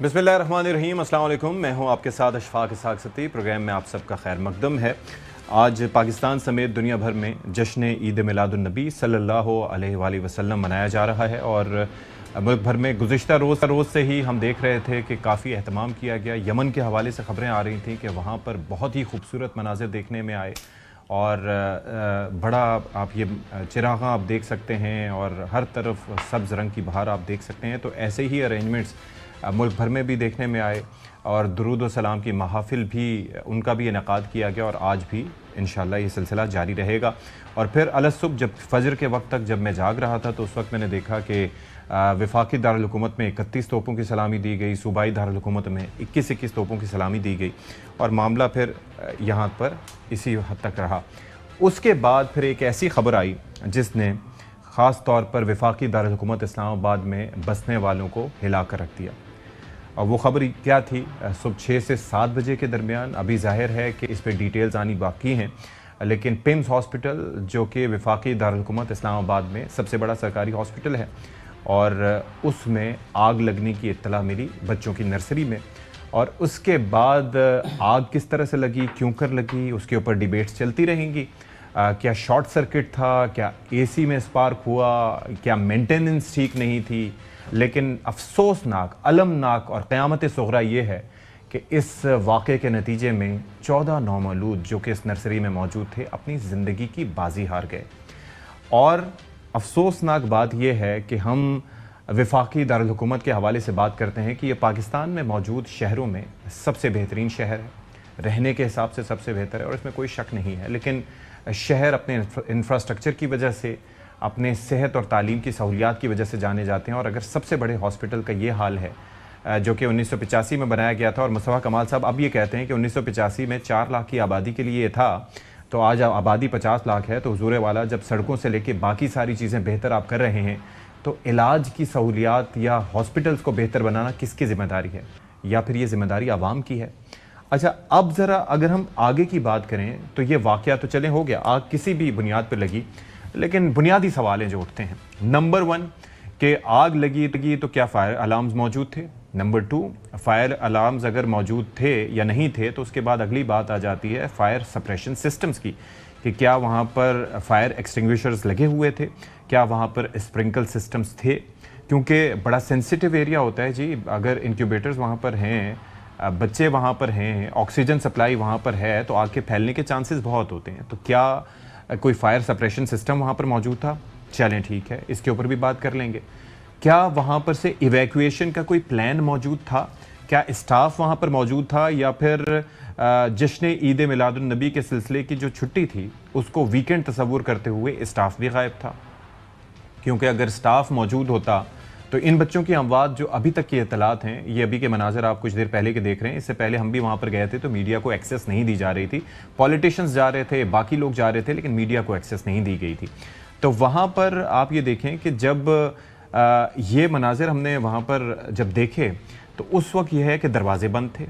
बिस्मिल्लाहिर्रहमानिर्रहीम, अस्सलाम वालेकुम। मैं हूं आपके साथ अशफाक इसहाक सती। प्रोग्राम में आप सबका खैर मकदम है। आज पाकिस्तान समेत दुनिया भर में जश्न ईद मिलादुन्नबी सल्लल्लाहु अलैहि वसल्लम मनाया जा रहा है और मुल्क भर में गुज़िश्ता रोज़ से ही हम देख रहे थे कि काफ़ी अहतमाम किया गया। यमन के हवाले से ख़बरें आ रही थी कि वहाँ पर बहुत ही खूबसूरत मनाज़िर देखने में आए और बड़ा आप ये चिरागा आप देख सकते हैं और हर तरफ सब्ज़ रंग की बहार आप देख सकते हैं। तो ऐसे ही अरेंजमेंट्स मुल्क भर में भी देखने में आए और दुरूद व सलाम की महाफिल भी उनका भी इनेकाद किया गया और आज भी इंशाअल्लाह ये सिलसिला जारी रहेगा। और फिर अलसुबह जब फजर के वक्त तक जब मैं जाग रहा था तो उस वक्त मैंने देखा कि वफाकी दारुल हुकूमत में 31 तोपों की सलामी दी गई, सूबाई दारुल हुकूमत में 21 तोपों की सलामी दी गई और मामला फिर यहाँ पर इसी हद तक रहा। उसके बाद फिर एक ऐसी ख़बर आई जिसने ख़ास तौर पर वफाकी दारुल हुकूमत इस्लामाबाद में बसने वालों को हिला कर रख दिया। और वो ख़बर क्या थी? सुबह 6 से 7 बजे के दरमियान। अभी जाहिर है कि इस पर डिटेल्स आनी बाकी हैं, लेकिन पिम्स हॉस्पिटल जो कि वफाकी दारुल हुकूमत इस्लामाबाद में सबसे बड़ा सरकारी हॉस्पिटल है और उसमें आग लगने की इत्तला मिली बच्चों की नर्सरी में। और उसके बाद आग किस तरह से लगी, क्यों कर लगी, उसके ऊपर डिबेट्स चलती रहेंगी। क्या शॉर्ट सर्किट था, क्या एसी में स्पार्क हुआ, क्या मेंटेनेंस ठीक नहीं थी। लेकिन अफसोसनाक, अलमनाक और क़यामत सुग़रा ये है कि इस वाक़े के नतीजे में 14 नौमौलूद जो कि इस नर्सरी में मौजूद थे अपनी ज़िंदगी की बाजी हार गए। और अफसोसनाक बात यह है कि हम वफाकी दारुल हुकूमत के हवाले से बात करते हैं कि ये पाकिस्तान में मौजूद शहरों में सबसे बेहतरीन शहर है, रहने के हिसाब से सबसे बेहतर है और इसमें कोई शक नहीं है। लेकिन शहर अपने इंफ्रास्ट्रक्चर की वजह से, अपने सेहत और तालीम की सहूलियात की वजह से जाने जाते हैं। और अगर सबसे बड़े हॉस्पिटल का ये हाल है जो कि 1985 में बनाया गया था और मुस्तफ़ा कमाल साहब अब ये कहते हैं कि 1985 में 4 लाख की आबादी के लिए था, तो आज आबादी 50 लाख है। तो हुजूर वाला जब सड़कों से लेके बाकी सारी चीज़ें बेहतर आप कर रहे हैं तो इलाज की सहूलियात या हॉस्पिटल्स को बेहतर बनाना किसकी ज़िम्मेदारी है? या फिर ये ज़िम्मेदारी आवाम की है? अच्छा, अब ज़रा अगर हम आगे की बात करें तो ये वाक़या तो चले हो गया, आग किसी भी बुनियाद पर लगी, लेकिन बुनियादी सवाल हैं जो उठते हैं। नंबर 1 कि आग लगी तो क्या फायर अलार्म्स मौजूद थे? नंबर 2, फायर अलार्म्स अगर मौजूद थे या नहीं थे तो उसके बाद अगली बात आ जाती है फायर सप्रेशन सिस्टम्स की, कि क्या वहाँ पर फायर एक्सटिंग्विशर्स लगे हुए थे, क्या वहाँ पर स्प्रिंकल सिस्टम्स थे? क्योंकि बड़ा सेंसिटिव एरिया होता है जी। अगर इंक्यूबेटर्स वहाँ पर हैं, बच्चे वहाँ पर हैं, ऑक्सीजन सप्लाई वहाँ पर है, तो आग के फैलने के चांसेस बहुत होते हैं। तो क्या कोई फायर सप्रेशन सिस्टम वहाँ पर मौजूद था? चलें ठीक है, इसके ऊपर भी बात कर लेंगे। क्या वहाँ पर से इवैक्यूएशन का कोई प्लान मौजूद था? क्या स्टाफ वहाँ पर मौजूद था या फिर जश्न ईद मिलादुन्नबी के सिलसिले की जो छुट्टी थी उसको वीकेंड तस्वुर करते हुए स्टाफ भी गायब था? क्योंकि अगर स्टाफ मौजूद होता तो इन बच्चों की अमवात जो अभी तक की इत्तलात हैं, ये अभी के मनाज़र आप कुछ देर पहले के देख रहे हैं, इससे पहले हम भी वहाँ पर गए थे तो मीडिया को एक्सेस नहीं दी जा रही थी। पॉलिटिशियंस जा रहे थे, बाकी लोग जा रहे थे, लेकिन मीडिया को एक्सेस नहीं दी गई थी। तो वहाँ पर आप ये देखें कि जब ये मनाज़र हमने वहाँ पर जब देखे तो उस वक्त यह है कि दरवाजे बंद थे,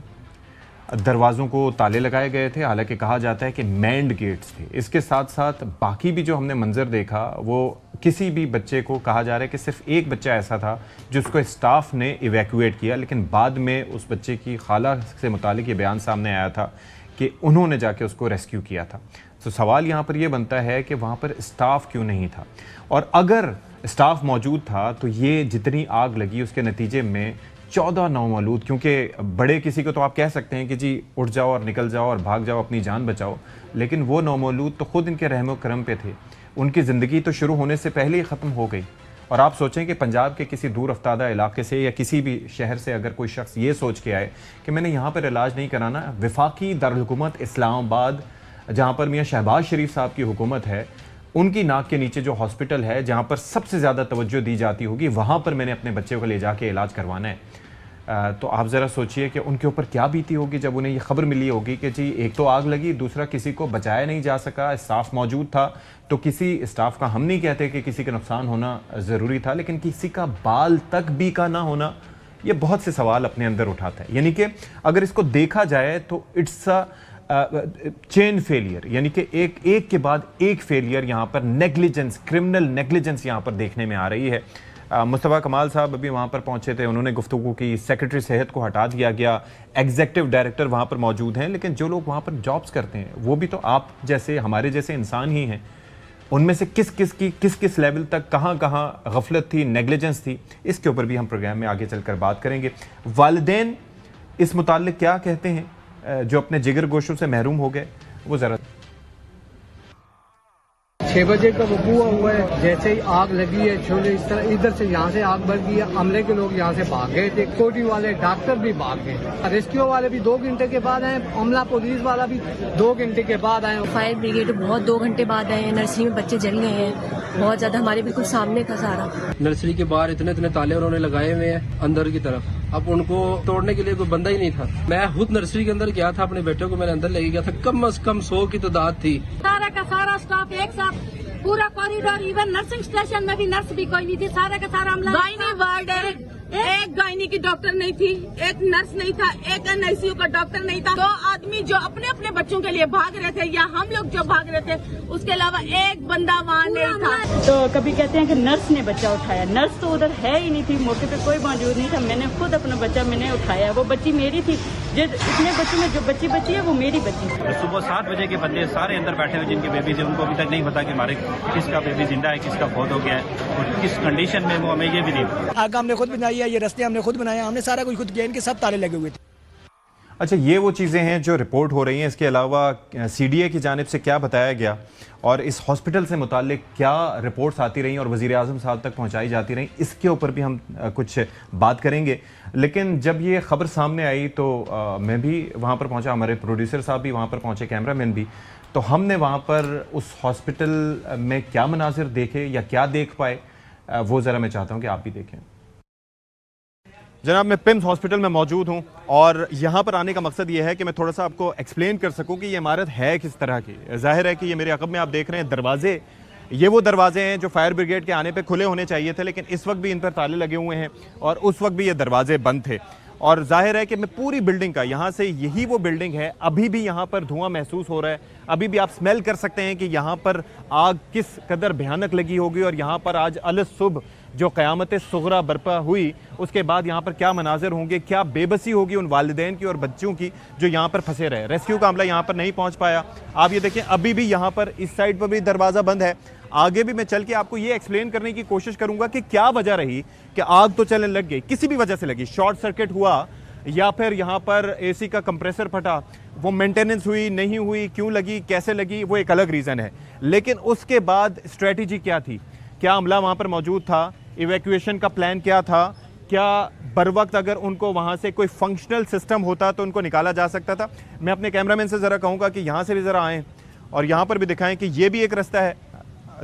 दरवाज़ों को ताले लगाए गए थे, हालांकि कहा जाता है कि मैंड गेट्स थे। इसके साथ साथ बाकी भी जो हमने मंजर देखा वो किसी भी बच्चे को, कहा जा रहा है कि सिर्फ एक बच्चा ऐसा था जिसको स्टाफ ने इवैक्यूएट किया, लेकिन बाद में उस बच्चे की खाला से मुतालिक ये बयान सामने आया था कि उन्होंने जाके उसको रेस्क्यू किया था। तो सवाल यहाँ पर यह बनता है कि वहाँ पर स्टाफ क्यों नहीं था, और अगर स्टाफ मौजूद था तो ये जितनी आग लगी उसके नतीजे में 14 नौमौलूद, क्योंकि बड़े किसी को तो आप कह सकते हैं कि जी उठ जाओ और निकल जाओ और भाग जाओ, अपनी जान बचाओ, लेकिन वो नौमौलूद तो खुद इनके रहमो करम पे थे, उनकी ज़िंदगी तो शुरू होने से पहले ही ख़त्म हो गई। और आप सोचें कि पंजाब के किसी दूर अफ्तादा इलाके से या किसी भी शहर से अगर कोई शख्स ये सोच के आए कि मैंने यहाँ पर इलाज नहीं कराना, वफाकी दारुल हुकूमत इस्लामाबाद जहाँ पर मियाँ शहबाज शरीफ साहब की हुकूमत है, उनकी नाक के नीचे जो हॉस्पिटल है जहाँ पर सबसे ज़्यादा तवज्जो दी जाती होगी, वहाँ पर मैंने अपने बच्चे को ले जाके इलाज करवाना है। तो आप ज़रा सोचिए कि उनके ऊपर क्या बीती होगी जब उन्हें ये खबर मिली होगी कि जी एक तो आग लगी, दूसरा किसी को बचाया नहीं जा सका, स्टाफ मौजूद था। तो किसी स्टाफ का, हम नहीं कहते कि किसी का नुकसान होना ज़रूरी था, लेकिन किसी का बाल तक भी का ना होना, ये बहुत से सवाल अपने अंदर उठाता है। यानी कि अगर इसको देखा जाए तो इट्स अ चेन फेलियर, यानी कि एक के बाद एक फेलियर यहाँ पर नेग्लिजेंस, क्रिमिनल नेग्लिजेंस यहाँ पर देखने में आ रही है। मुस्तफ़ा कमाल साहब अभी वहाँ पर पहुँचे थे, उन्होंने गुफ्तगू की, सेक्रेटरी सेहत को हटा दिया गया, एग्जीक्यूटिव डायरेक्टर वहाँ पर मौजूद हैं, लेकिन जो लोग वहाँ पर जॉब्स करते हैं वो भी तो आप जैसे हमारे जैसे इंसान ही हैं। उनमें से किस किस लेवल तक कहाँ गफलत थी, नेग्लिजेंस थी, इसके ऊपर भी हम प्रोग्राम में आगे चलकर बात करेंगे। वालिदैन इस मुताल्लिक क्या कहते हैं जो अपने जिगर गोशों से महरूम हो गए, वो ज़रा। 6 बजे का वकूआ हुआ है, जैसे ही आग लगी है छोले इस तरह इधर से यहाँ से आग बढ़ गई है। अमले के लोग यहाँ से भाग गए थे, कोटी वाले डॉक्टर भी भाग गए, रेस्क्यू वाले भी 2 घंटे के बाद आए, अमला पुलिस वाला भी 2 घंटे के बाद आए, फायर ब्रिगेड बहुत 2 घंटे बाद आए हैं। नर्सरी में बच्चे जल गए हैं बहुत ज्यादा, हमारे बिल्कुल सामने का सारा। नर्सरी के बाहर इतने ताले उन्होंने लगाए हुए हैं अंदर की तरफ, अब उनको तोड़ने के लिए कोई बंदा ही नहीं था। मैं खुद नर्सरी के अंदर गया था, अपने बेटे को मैंने अंदर लेके गया था, कम से कम 100 की तादाद थी। सारा का सारा स्टाफ एक साथ, पूरा कॉरिडोर, इवन नर्सिंग स्टेशन में भी नर्स भी कोई नहीं थी, सारा का सारा अमला। गायनी वार्ड है, एक गायनी की डॉक्टर नहीं थी, एक नर्स नहीं था, एक एनआईसीयू का डॉक्टर नहीं था। 2 आदमी जो अपने अपने बच्चों के लिए भाग रहे थे, या हम लोग जो भाग रहे थे, उसके अलावा एक बंदा वहाँ नहीं था। तो कभी कहते हैं कि नर्स ने बच्चा उठाया, नर्स तो उधर है ही नहीं थी, मौके पे कोई मौजूद नहीं था। मैंने खुद अपना बच्चा मैंने उठाया, वो बच्ची मेरी थी। इतने बच्चों में जो बच्ची है वो मेरी बच्ची थी। सुबह 7 बजे के बंदे सारे अंदर बैठे हुए जिनके बेबीज है, उनको अभी तक नहीं पता कि हमारे किसका बेबी जिंदा है, किसका फौत हो गया है और किस कंडीशन में, वो हमें ये भी नहीं पता। आग हमने खुद बनाई है, ये रास्ते हमने खुद बनाया, हमने सारा कुछ खुद किया, इनके सब ताले लगे हुए थे। अच्छा, ये वो चीज़ें हैं जो रिपोर्ट हो रही हैं। इसके अलावा सीडीए की जानिब से क्या बताया गया और इस हॉस्पिटल से मुताल्लिक क्या रिपोर्ट्स आती रहीं और वज़ीर आज़म साहब तक पहुंचाई जाती रहीं, इसके ऊपर भी हम कुछ बात करेंगे। लेकिन जब ये खबर सामने आई तो मैं भी वहाँ पर पहुँचा, हमारे प्रोड्यूसर साहब भी वहाँ पर पहुँचे, कैमरामैन भी। तो हमने वहाँ पर उस हॉस्पिटल में क्या मनाजिर देखे या क्या देख पाए, वो ज़रा मैं चाहता हूँ कि आप भी देखें। जनाब, मैं पिम्स हॉस्पिटल में मौजूद हूँ और यहाँ पर आने का मकसद ये है कि मैं थोड़ा सा आपको एक्सप्लेन कर सकूँ कि ये इमारत है किस तरह की। ज़ाहिर है कि ये मेरे अक़ब में आप देख रहे हैं दरवाजे, ये वो दरवाजे हैं जो फायर ब्रिगेड के आने पे खुले होने चाहिए थे, लेकिन इस वक्त भी इन पर ताले लगे हुए हैं और उस वक्त भी ये दरवाजे बंद थे। और जाहिर है कि मैं पूरी बिल्डिंग का, यहाँ से यही वो बिल्डिंग है, अभी भी यहाँ पर धुआं महसूस हो रहा है, अभी भी आप स्मेल कर सकते हैं कि यहाँ पर आग किस कदर भयानक लगी होगी। और यहाँ पर आज अलग सुबह जो क़यामत सुग़रा बरपा हुई, उसके बाद यहाँ पर क्या मनाजिर होंगे, क्या बेबसी होगी उन वालिदैन की और बच्चों की जो यहाँ पर फंसे रहे। रेस्क्यू का अमला यहाँ पर नहीं पहुँच पाया। आप ये देखें, अभी भी यहाँ पर इस साइड पर भी दरवाज़ा बंद है। आगे भी मैं चल के आपको ये एक्सप्लेन करने की कोशिश करूँगा कि क्या वजह रही कि आग तो चलने लग गई, किसी भी वजह से लगी, शॉर्ट सर्किट हुआ या फिर यहाँ पर एसी का कंप्रेसर फटा, वो मेंटेनेंस हुई नहीं हुई, क्यों लगी, कैसे लगी, वो एक अलग रीज़न है। लेकिन उसके बाद स्ट्रेटजी क्या थी, क्या अमला वहाँ पर मौजूद था, इवैक्यूएशन का प्लान क्या था, क्या बर वक्त अगर उनको वहाँ से कोई फंक्शनल सिस्टम होता तो उनको निकाला जा सकता था। मैं अपने कैमरामैन से ज़रा कहूँगा कि यहाँ से भी ज़रा आएँ और यहाँ पर भी दिखाएं कि ये भी एक रास्ता है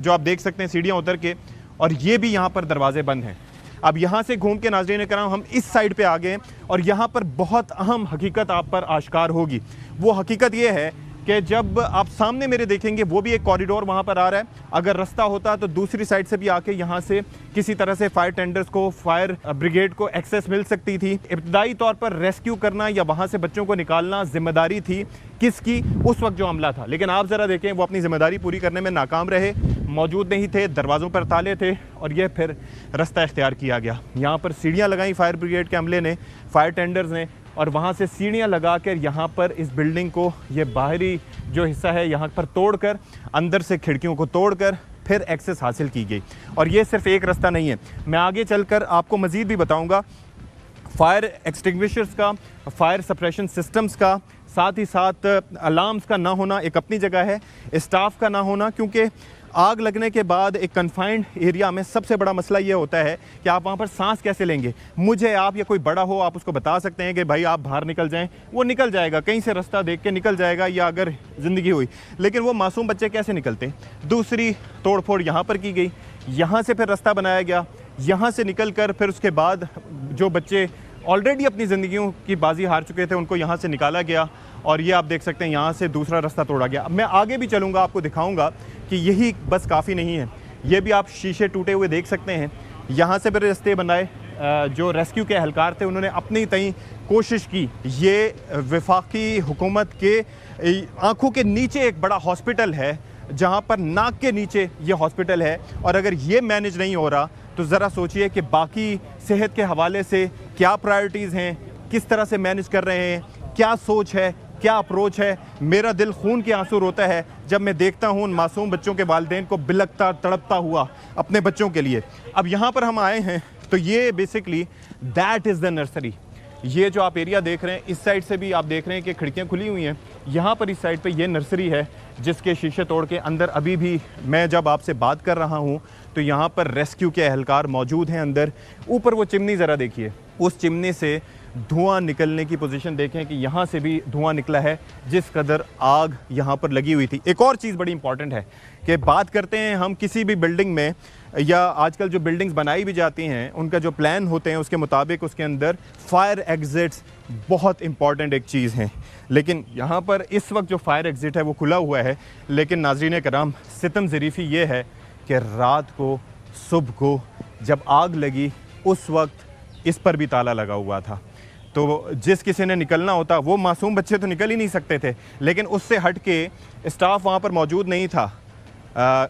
जो आप देख सकते हैं सीढ़ियाँ उतर के, और ये भी यहाँ पर दरवाजे बंद हैं। अब यहाँ से घूम के नाज़रीन कराम हम इस साइड पे आ गए और यहाँ पर बहुत अहम हकीकत आप पर आश्कार होगी। वो हकीकत ये है कि जब आप सामने मेरे देखेंगे वो भी एक कॉरिडोर वहाँ पर आ रहा है। अगर रास्ता होता तो दूसरी साइड से भी आके यहाँ से किसी तरह से फायर टेंडर्स को, फायर ब्रिगेड को एक्सेस मिल सकती थी। इब्तदाई तौर पर रेस्क्यू करना या वहाँ से बच्चों को निकालना जिम्मेदारी थी किसकी, उस वक्त जो अमला था। लेकिन आप ज़रा देखें, वो अपनी जिम्मेदारी पूरी करने में नाकाम रहे, मौजूद नहीं थे, दरवाज़ों पर ताले थे और ये फिर रास्ता इख्तियार किया गया। यहाँ पर सीढ़ियाँ लगाई फायर ब्रिगेड के अमले ने, फायर टेंडर्स ने, और वहाँ से सीढ़ियाँ लगा कर यहाँ पर इस बिल्डिंग को, ये बाहरी जो हिस्सा है यहाँ पर तोड़कर, अंदर से खिड़कियों को तोड़कर फिर एक्सेस हासिल की गई। और ये सिर्फ एक रास्ता नहीं है, मैं आगे चलकर आपको मज़ीद भी बताऊँगा। फायर एक्सटिंग्विशर्स का, फायर सप्रेशन सिस्टम्स का, साथ ही साथ अलार्म्स का ना होना एक अपनी जगह है, स्टाफ का ना होना, क्योंकि आग लगने के बाद एक कन्फाइंड एरिया में सबसे बड़ा मसला ये होता है कि आप वहाँ पर सांस कैसे लेंगे। मुझे, आप या कोई बड़ा हो, आप उसको बता सकते हैं कि भाई आप बाहर निकल जाएं, वो निकल जाएगा, कहीं से रास्ता देख के निकल जाएगा, या अगर ज़िंदगी हुई। लेकिन वो मासूम बच्चे कैसे निकलते। दूसरी तोड़ फोड़ यहाँ पर की गई, यहाँ से फिर रास्ता बनाया गया, यहाँ से निकल कर फिर उसके बाद जो बच्चे ऑलरेडी अपनी ज़िंदगियों की बाजी हार चुके थे उनको यहाँ से निकाला गया। और ये आप देख सकते हैं यहाँ से दूसरा रास्ता तोड़ा गया। मैं आगे भी चलूँगा, आपको दिखाऊँगा कि यही बस काफ़ी नहीं है, ये भी आप शीशे टूटे हुए देख सकते हैं। यहाँ से फिर रास्ते बनाए, जो रेस्क्यू के एहलकार थे उन्होंने अपनी तई कोशिश की। ये वफाकी हुकूमत के आँखों के नीचे एक बड़ा हॉस्पिटल है, जहाँ पर नाक के नीचे ये हॉस्पिटल है, और अगर ये मैनेज नहीं हो रहा तो ज़रा सोचिए कि बाकी सेहत के हवाले से क्या प्रायोरिटीज़ हैं, किस तरह से मैनेज कर रहे हैं, क्या सोच है, क्या अप्रोच है। मेरा दिल खून के आंसू रोता है जब मैं देखता हूँ उन मासूम बच्चों के वालिदैन को बिलखता तड़पता हुआ अपने बच्चों के लिए। अब यहाँ पर हम आए हैं तो ये basically that is the nursery. ये जो आप एरिया देख रहे हैं, इस साइड से भी आप देख रहे हैं कि खिड़कियाँ खुली हुई हैं। यहाँ पर इस साइड पे ये नर्सरी है जिसके शीशे तोड़ के अंदर अभी भी मैं जब आपसे बात कर रहा हूँ तो यहाँ पर रेस्क्यू के एहलकार मौजूद हैं अंदर। ऊपर वो चिमनी ज़रा देखिए, उस चिमनी से धुआं निकलने की पोजीशन देखें कि यहाँ से भी धुआं निकला है, जिस कदर आग यहाँ पर लगी हुई थी। एक और चीज़ बड़ी इंपॉर्टेंट है कि बात करते हैं हम किसी भी बिल्डिंग में, या आजकल जो बिल्डिंग्स बनाई भी जाती हैं उनका जो प्लान होते हैं उसके मुताबिक उसके अंदर फायर एग्जिट्स बहुत इंपॉर्टेंट एक चीज़ हैं। लेकिन यहाँ पर इस वक्त जो फायर एग्जिट है वो खुला हुआ है, लेकिन नाज़रीन कराम सितम ज़रीफ़ी ये है कि रात को सुबह को जब आग लगी उस वक्त इस पर भी ताला लगा हुआ था। तो जिस किसी ने निकलना होता, वो मासूम बच्चे तो निकल ही नहीं सकते थे, लेकिन उससे हट के स्टाफ वहाँ पर मौजूद नहीं था,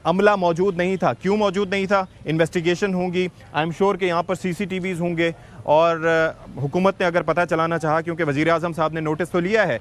अमला मौजूद नहीं था। क्यों मौजूद नहीं था? इन्वेस्टिगेशन होंगी, आई एम श्योर कि यहाँ पर CCTVs होंगे, और हुकूमत ने अगर पता चलाना चाहा, क्योंकि वज़ीर आज़म साहब ने नोटिस तो लिया है,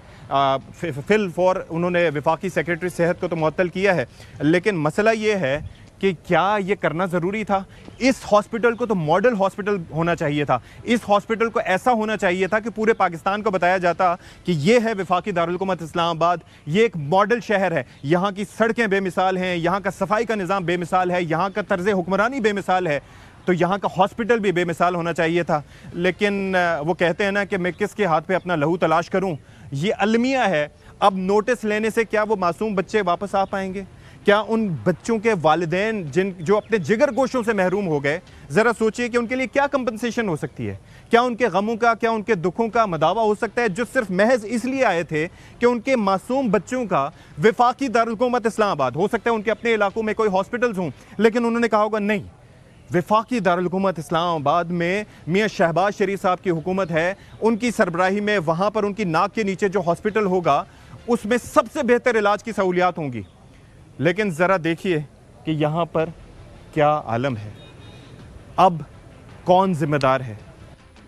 फिल फॉर उन्होंने वफाकी सेक्रेटरी सेहत को तो मुअत्तल किया है, लेकिन मसला ये है कि क्या ये करना ज़रूरी था? इस हॉस्पिटल को तो मॉडल हॉस्पिटल होना चाहिए था। इस हॉस्पिटल को ऐसा होना चाहिए था कि पूरे पाकिस्तान को बताया जाता कि ये है वफाकी दारुल हुकूमत इस्लामाबाद, ये एक मॉडल शहर है, यहाँ की सड़कें बेमिसाल हैं, यहाँ का सफाई का निज़ाम बेमिसाल है, यहाँ का तर्ज़ हुक्मरानी बेमिसाल है, तो यहाँ का हॉस्पिटल भी बेमिसाल होना चाहिए था। लेकिन वो कहते हैं ना कि मैं किसके हाथ पे अपना लहू तलाश करूँ, ये अलमिया है। अब नोटिस लेने से क्या वो मासूम बच्चे वापस आ पाएंगे? क्या उन बच्चों के वालिदैन जो अपने जिगर गोशों से महरूम हो गए, ज़रा सोचिए कि उनके लिए क्या कंपनसेशन हो सकती है? क्या उनके गमों का, क्या उनके दुखों का मदावा हो सकता है, जो सिर्फ महज इसलिए आए थे कि उनके मासूम बच्चों का वफाकी दारुल हुकूमत इस्लामाबाद, हो सकता है उनके अपने इलाकों में कोई हॉस्पिटल्स हों, लेकिन उन्होंने कहा होगा नहीं, वफाकी दारुल हुकूमत इस्लामाबाद में मियाँ शहबाज शरीफ साहब की हुकूमत है, उनकी सरबराही में वहाँ पर उनकी नाक के नीचे जो हॉस्पिटल होगा उसमें सबसे बेहतर इलाज की सहूलियात होंगी। लेकिन ज़रा देखिए कि यहाँ पर क्या आलम है। अब कौन जिम्मेदार है?